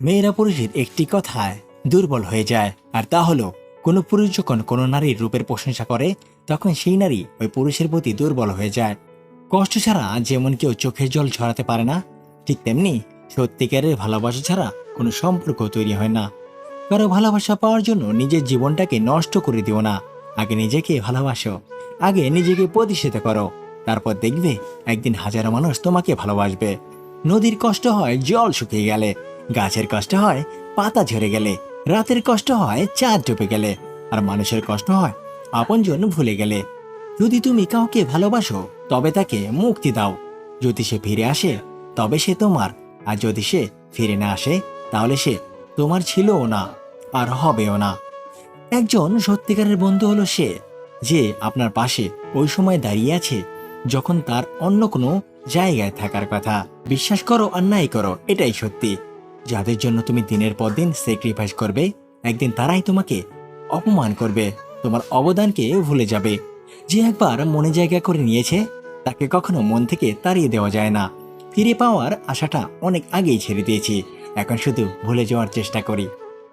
মেয়েরা পুরুষের একটি কথায় দুর্বল হয়ে যায়, আর তা হলো কোনো পুরুষ যখন কোনো নারীর রূপের প্রশংসা করে তখন সেই নারী ওই পুরুষের প্রতি দুর্বল হয়ে যায়। কষ্ট ছাড়া যেমন কেউ চোখের জল ঝরাতে পারে না, ঠিক তেমনি সত্যিকারের ভালোবাসা ছাড়া কোনো সম্পর্ক তৈরি হয় না। কারো ভালোবাসা পাওয়ার জন্য নিজের জীবনটাকে নষ্ট করে দিও না। আগে নিজেকে ভালোবাসো, আগে নিজেকে প্রতিষ্ঠিত করো, তারপর দেখবে একদিন হাজারো মানুষ তোমাকে ভালোবাসবে। নদীর কষ্ট হয় জল শুকিয়ে গেলে, গাছের কষ্ট হয় পাতা ঝরে গেলে, রাতের কষ্ট হয় চাঁদ ডুবে গেলে, আর মানুষের কষ্ট হয় আপনজন ভুলে গেলে। যদি তুমি কাউকে ভালোবাসো তবে তাকে মুক্তি দাও। যদি সে ফিরে আসে তবে সে তোমার, আর যদি সে ফিরে না আসে তাহলে সে তোমার ছিলও না আর হবেও না। একজন সত্যিকারের বন্ধু হলো সে যে আপনার পাশে ওই সময় দাঁড়িয়ে আছে যখন তার অন্য কোনো জায়গায় থাকার কথা। বিশ্বাস করো আর নাই করো, এটাই সত্যি। যাদের জন্য তুমি দিনের পর দিন স্যাক্রিফাইস করবে, একদিন তারাই তোমাকে অপমান করবে, তোমার অবদানকে ভুলে যাবে। যে একবার মনে জায়গা করে নিয়েছে তাকে কখনো মন থেকে তাড়িয়ে দেওয়া যায় না। ফিরে পাওয়ার আশাটা অনেক আগেই ছেড়ে দিয়েছি, এখন শুধু ভুলে যাওয়ার চেষ্টা করি।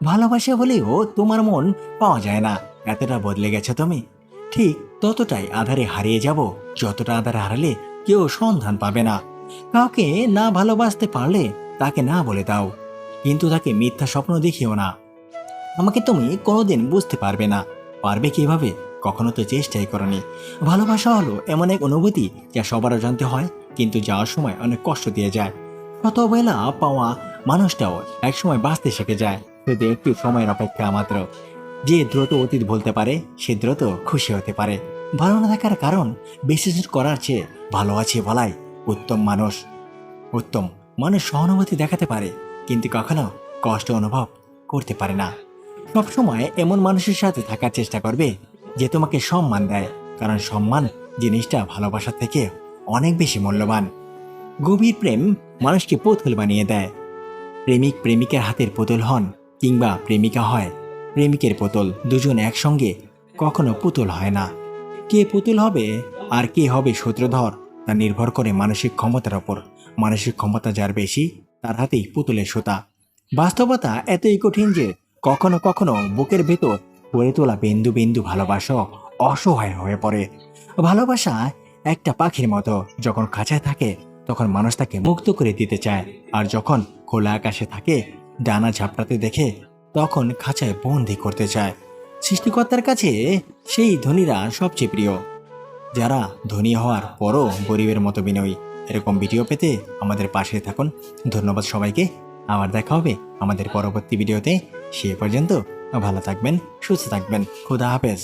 ভালোবাসা হলেও তোমার মন পাওয়া যায় না, এতটা বদলে গেছো তুমি। ঠিক ততটাই আধারে হারিয়ে যাব যতটা আধারে হারালে কেউ সন্ধান পাবে না। কাউকে না ভালোবাসতে পারলে তাকে না বলে দাও, কিন্তু তাকে মিথ্যা স্বপ্ন দেখিও না। আমাকে তুমি কোনোদিন বুঝতে পারবে না, পারবে কিভাবে? কখনো তো চেষ্টাই করনি। ভালোবাসা হলো এমন এক অনুভূতি যা সবার জানতে হয়, কিন্তু যাওয়ার সময় অনেক কষ্ট দিয়ে যায়। শত বেলা পাওয়া মানুষটাও একসময় বাঁচতে শিখে যায়, শুধু একটু সময়ের অপেক্ষা মাত্র। যে দ্রুত অতীত বলতে পারে সে দ্রুত খুশি হতে পারে। ভালো না থাকার কারণ বিশ্লেষণ করার চেয়ে ভালো আছে বলাই উত্তম। উত্তম মানুষ সহানুভূতি দেখাতে পারে, কিন্তু কখনো কষ্ট অনুভব করতে পারে না। সবসময় এমন মানুষের সাথে থাকার চেষ্টা করবে যে তোমাকে সম্মান দেয়, কারণ সম্মান জিনিসটা ভালোবাসা থেকে অনেক বেশি মূল্যবান। গভীর প্রেম মানুষকে পুতুল বানিয়ে দেয়। প্রেমিক প্রেমিকের হাতের পুতুল হন, কিংবা প্রেমিকা হয় প্রেমিকের পুতুল, দুজন একসঙ্গে কখনো পুতুল হয় না। কে পুতুল হবে আর কে হবে সূত্রধর তা নির্ভর করে মানসিক ক্ষমতার ওপর। মানসিক ক্ষমতা যার বেশি তার হাতেই পুতুলের সুতা। বাস্তবতা এতই কঠিন যে কখনো কখনো বুকের ভেতর গড়ে তোলা বিন্দু বিন্দু ভালোবাসা অসহায় হয়ে পড়ে। ভালোবাসা একটা পাখির মতো, যখন খাঁচায় থাকে তখন মানুষ তাকে মুক্ত করে দিতে চায়, আর যখন খোলা আকাশে থাকে ডানা ঝাপটাতে দেখে তখন খাঁচায় বন্দি করতে চায়। সৃষ্টিকর্তার কাছে সেই ধনীরা সবচেয়ে প্রিয়, যারা ধনী হওয়ার পরও গরিবের মতো বিনয়ী। এরকম ভিডিও পেতে আমাদের পাশে থাকুন। ধন্যবাদ সবাইকে। আবার দেখা হবে আমাদের পরবর্তী ভিডিওতে। সে পর্যন্ত ভালো থাকবেন, সুস্থ থাকবেন। খোদা হাফেজ।